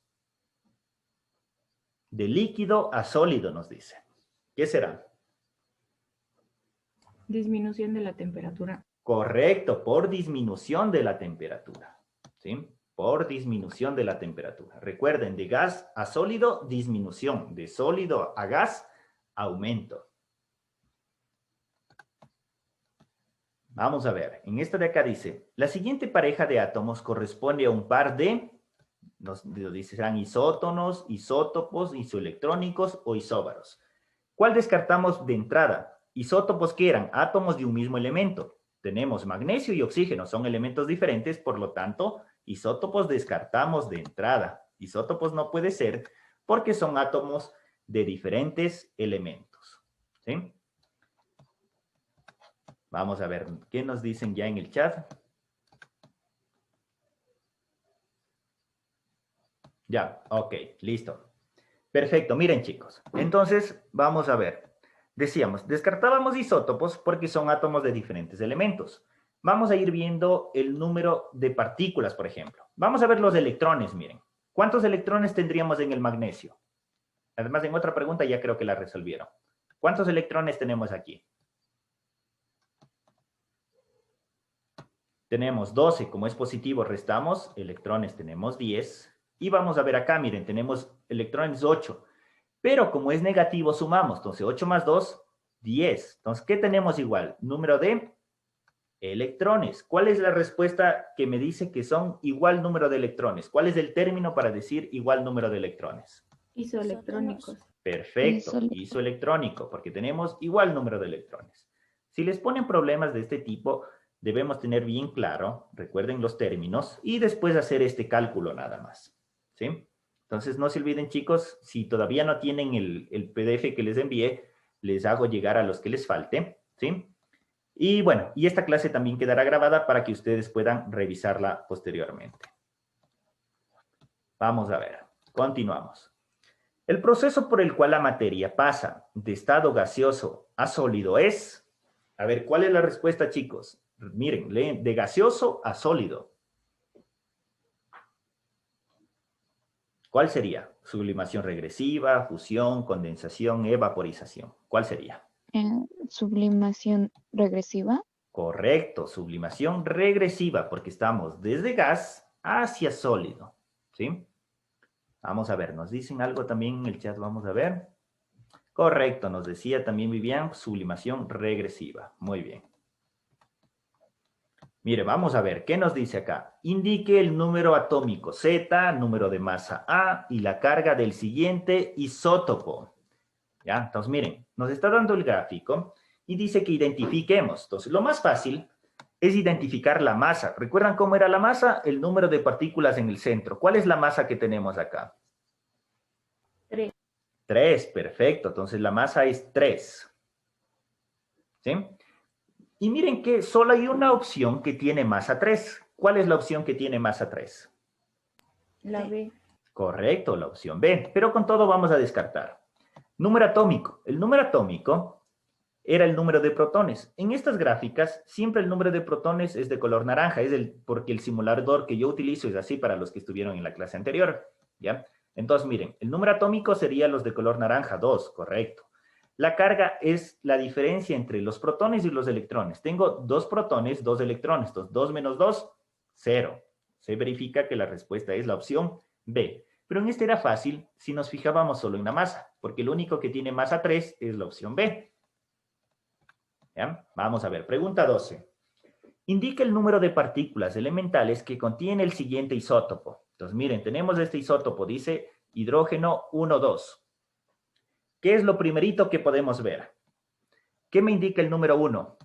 De líquido a sólido nos dice. ¿Qué será? Disminución de la temperatura. Correcto, por disminución de la temperatura. ¿Sí? Por disminución de la temperatura. Recuerden, de gas a sólido, disminución. De sólido a gas, aumento. Vamos a ver. En esta de acá dice, la siguiente pareja de átomos corresponde a un par de, nos dice, serán isótonos, isótopos, isoelectrónicos o isóbaros. ¿Cuál descartamos de entrada? Isótopos que eran átomos de un mismo elemento. Tenemos magnesio y oxígeno, son elementos diferentes, por lo tanto, isótopos descartamos de entrada. Isótopos no puede ser porque son átomos de diferentes elementos. ¿Sí? Vamos a ver, ¿qué nos dicen ya en el chat? Ya, ok, listo. Perfecto, miren chicos. Entonces, vamos a ver. Decíamos, descartábamos isótopos porque son átomos de diferentes elementos. Vamos a ir viendo el número de partículas, por ejemplo. Vamos a ver los electrones, miren. ¿Cuántos electrones tendríamos en el magnesio? Además, en otra pregunta ya creo que la resolvieron. ¿Cuántos electrones tenemos aquí? Tenemos 12, como es positivo, restamos, electrones tenemos 10. Y vamos a ver acá, miren, tenemos electrones 8. Pero como es negativo, sumamos. Entonces, 8 más 2, 10. Entonces, ¿qué tenemos igual? Número de electrones. ¿Cuál es la respuesta que me dice que son igual número de electrones? ¿Cuál es el término para decir igual número de electrones? Isoelectrónicos. Perfecto, isoelectrónico, porque tenemos igual número de electrones. Si les ponen problemas de este tipo, debemos tener bien claro, recuerden los términos, y después hacer este cálculo nada más. ¿Sí? Entonces, no se olviden, chicos, si todavía no tienen el PDF que les envié, les hago llegar a los que les falte, ¿sí? Y bueno, y esta clase también quedará grabada para que ustedes puedan revisarla posteriormente. Vamos a ver, continuamos. El proceso por el cual la materia pasa de estado gaseoso a sólido es... A ver, ¿cuál es la respuesta, chicos? Miren, leen, de gaseoso a sólido. ¿Cuál sería? Sublimación regresiva, fusión, condensación, evaporización. ¿Cuál sería? Sublimación regresiva. Correcto, sublimación regresiva, porque estamos desde gas hacia sólido. ¿Sí? Vamos a ver, nos dicen algo también en el chat, vamos a ver. Correcto, nos decía también Vivian, sublimación regresiva. Muy bien. Mire, vamos a ver, ¿qué nos dice acá? Indique el número atómico Z, número de masa A y la carga del siguiente isótopo. ¿Ya? Entonces, miren, nos está dando el gráfico y dice que identifiquemos. Entonces, lo más fácil es identificar la masa. ¿Recuerdan cómo era la masa? El número de partículas en el centro. ¿Cuál es la masa que tenemos acá? 3. 3, perfecto. Entonces, la masa es 3. ¿Sí? Y miren que solo hay una opción que tiene masa 3. ¿Cuál es la opción que tiene masa 3? La B. Correcto, la opción B. Pero con todo vamos a descartar. Número atómico. El número atómico era el número de protones. En estas gráficas, siempre el número de protones es de color naranja, porque el simulador que yo utilizo es así para los que estuvieron en la clase anterior, ¿ya? Entonces, miren, el número atómico sería los de color naranja, 2, correcto. La carga es la diferencia entre los protones y los electrones. Tengo 2 protones, 2 electrones. Entonces, 2 menos 2, 0. Se verifica que la respuesta es la opción B. Pero en este era fácil si nos fijábamos solo en la masa, porque el único que tiene masa 3 es la opción B. ¿Ya? Vamos a ver, pregunta 12. Indica el número de partículas elementales que contiene el siguiente isótopo. Entonces, miren, tenemos este isótopo, dice hidrógeno 1, 2. ¿Qué es lo primerito que podemos ver? ¿Qué me indica el número 1?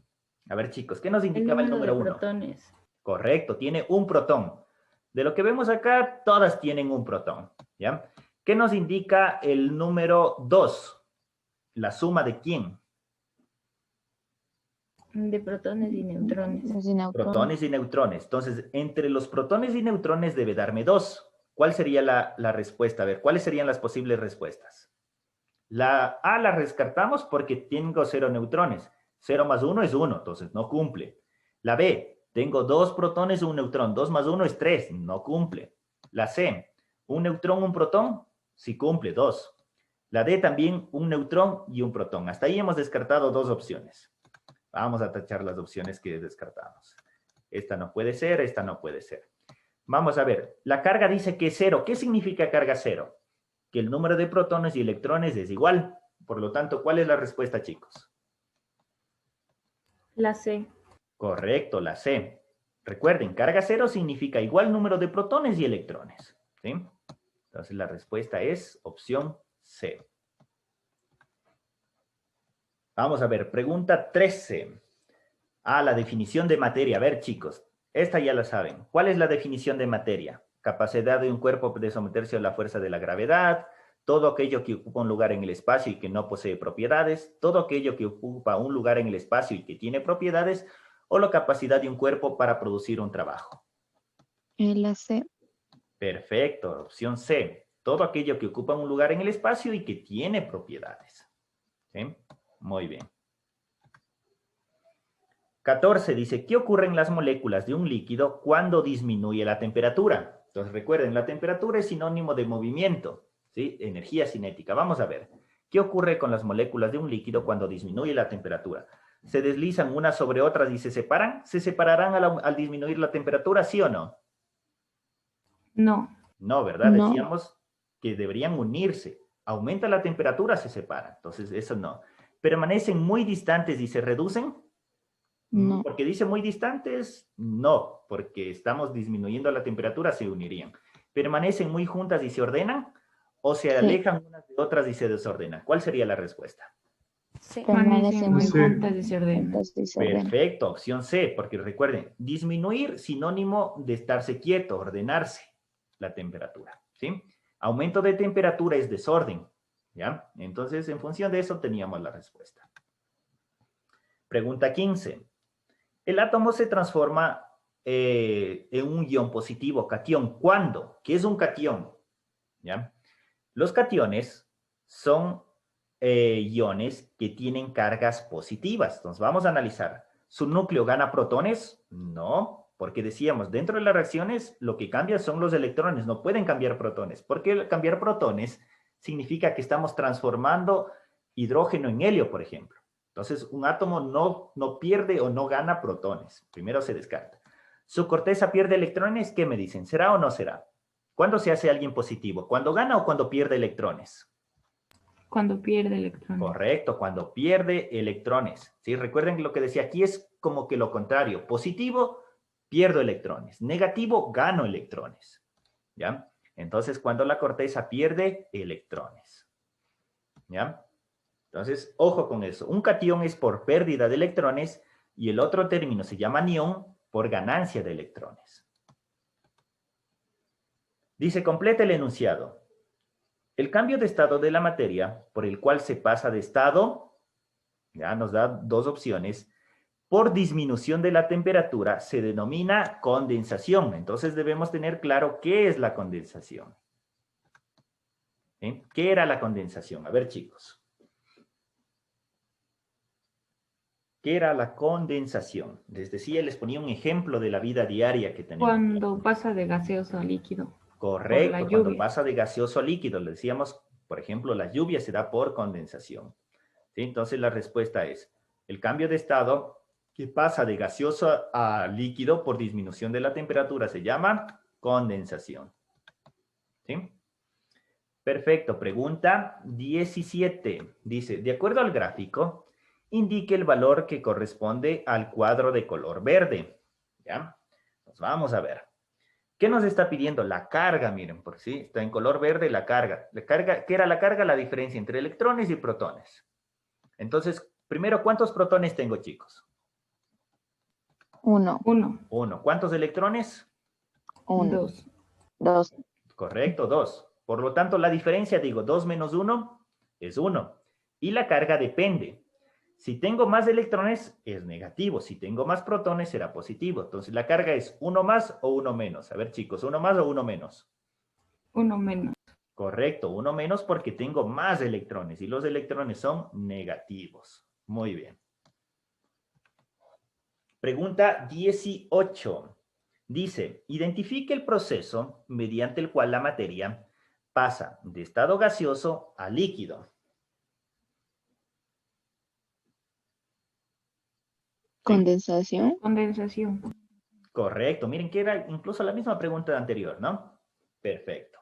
A ver, chicos, ¿qué nos indicaba el número 1? Protones. Correcto, tiene un protón. De lo que vemos acá, todas tienen un protón, ¿ya? ¿Qué nos indica el número 2? ¿La suma de quién? De protones y neutrones. Protones y neutrones. Entonces, entre los protones y neutrones debe darme 2. ¿Cuál sería la respuesta? A ver, ¿cuáles serían las posibles respuestas? La A la descartamos porque tengo 0 neutrones. 0 más 1 es 1, entonces no cumple. La B, tengo 2 protones y un neutrón. 2 más 1 es 3, no cumple. La C, un neutrón, un protón, sí cumple, 2. La D también, un neutrón y un protón. Hasta ahí hemos descartado 2 opciones. Vamos a tachar las opciones que descartamos. Esta no puede ser, esta no puede ser. Vamos a ver, la carga dice que es 0. ¿Qué significa carga 0? Que el número de protones y electrones es igual. Por lo tanto, ¿cuál es la respuesta, chicos? La C. Correcto, la C. Recuerden, carga 0 significa igual número de protones y electrones. ¿Sí? Entonces, la respuesta es opción C. Vamos a ver, pregunta 13. La definición de materia. A ver, chicos, esta ya la saben. ¿Cuál es la definición de materia? Capacidad de un cuerpo de someterse a la fuerza de la gravedad, todo aquello que ocupa un lugar en el espacio y que no posee propiedades, todo aquello que ocupa un lugar en el espacio y que tiene propiedades, o la capacidad de un cuerpo para producir un trabajo. La C. Perfecto, opción C. Todo aquello que ocupa un lugar en el espacio y que tiene propiedades. ¿Sí? Muy bien. 14 dice, ¿qué ocurre en las moléculas de un líquido cuando disminuye la temperatura? Entonces recuerden, la temperatura es sinónimo de movimiento, ¿sí? Energía cinética. Vamos a ver, ¿qué ocurre con las moléculas de un líquido cuando disminuye la temperatura? ¿Se deslizan unas sobre otras y se separan? ¿Se separarán al disminuir la temperatura, sí o no? No. No, ¿verdad? No. Decíamos que deberían unirse. Aumenta la temperatura, se separan. Entonces, eso no. ¿Permanecen muy distantes y se reducen? No. Porque dice muy distantes, no, porque estamos disminuyendo la temperatura, se unirían. ¿Permanecen muy juntas y se ordenan? ¿O se alejan unas de otras y se desordenan? ¿Cuál sería la respuesta? Sí. Permanecen muy Sí. juntas y se ordenan. Perfecto, opción C, porque recuerden, disminuir sinónimo de estarse quieto, ordenarse la temperatura, ¿sí? Aumento de temperatura es desorden, ¿ya? Entonces, en función de eso teníamos la respuesta. Pregunta 15. El átomo se transforma en un ion positivo, catión. ¿Cuándo? ¿Qué es un catión? ¿Ya? Los cationes son iones que tienen cargas positivas. Entonces, vamos a analizar. ¿Su núcleo gana protones? No, porque decíamos, dentro de las reacciones lo que cambia son los electrones, no pueden cambiar protones. Porque cambiar protones significa que estamos transformando hidrógeno en helio, por ejemplo. Entonces, un átomo no pierde o no gana protones. Primero se descarta. ¿Su corteza pierde electrones? ¿Qué me dicen? ¿Será o no será? ¿Cuándo se hace alguien positivo? ¿Cuando gana o cuando pierde electrones? Cuando pierde electrones. Correcto, cuando pierde electrones. ¿Sí? Recuerden que lo que decía aquí es como que lo contrario. Positivo, pierdo electrones. Negativo, gano electrones. ¿Ya? Entonces, cuando la corteza pierde electrones. ¿Ya? Entonces, ojo con eso. Un catión es por pérdida de electrones y el otro término se llama anión por ganancia de electrones. Dice, completa el enunciado. El cambio de estado de la materia por el cual se pasa de estado, ya nos da dos opciones, por disminución de la temperatura se denomina condensación. Entonces debemos tener claro qué es la condensación. ¿Sí? ¿Qué era la condensación? A ver, chicos. ¿Qué era la condensación? Les decía, les ponía un ejemplo de la vida diaria que tenemos. Cuando pasa de gaseoso a líquido. Correcto, Por la cuando lluvia. pasa de gaseoso a líquido, le decíamos, por ejemplo, la lluvia se da por condensación. ¿Sí? Entonces la respuesta es, el cambio de estado que pasa de gaseoso a líquido por disminución de la temperatura se llama condensación. ¿Sí? Perfecto, pregunta 17. Dice, de acuerdo al gráfico, indique el valor que corresponde al cuadro de color verde. ¿Ya? Pues vamos a ver. ¿Qué nos está pidiendo? La carga, miren, por sí, está en color verde la carga. ¿Qué era la carga? La diferencia entre electrones y protones. Entonces, primero, ¿cuántos protones tengo, chicos? Uno. Uno. ¿Cuántos electrones? Dos. Correcto, 2. Por lo tanto, la diferencia, digo, 2 menos 1 es 1. Y la carga depende. Si tengo más electrones, es negativo. Si tengo más protones, será positivo. Entonces, la carga es 1 más o 1 menos. A ver, chicos, ¿1 más o 1 menos? 1 menos. Correcto, 1 menos porque tengo más electrones y los electrones son negativos. Muy bien. Pregunta 18. Dice, identifique el proceso mediante el cual la materia pasa de estado gaseoso a líquido. Condensación. Correcto. Miren que era incluso la misma pregunta anterior, ¿no? Perfecto.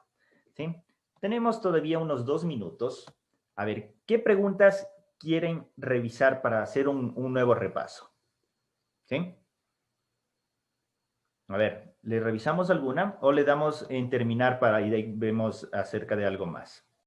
¿Sí? Tenemos todavía unos 2 minutos. A ver, ¿qué preguntas quieren revisar para hacer un nuevo repaso? ¿Sí? A ver, ¿le revisamos alguna o le damos en terminar para y de ahí vemos acerca de algo más?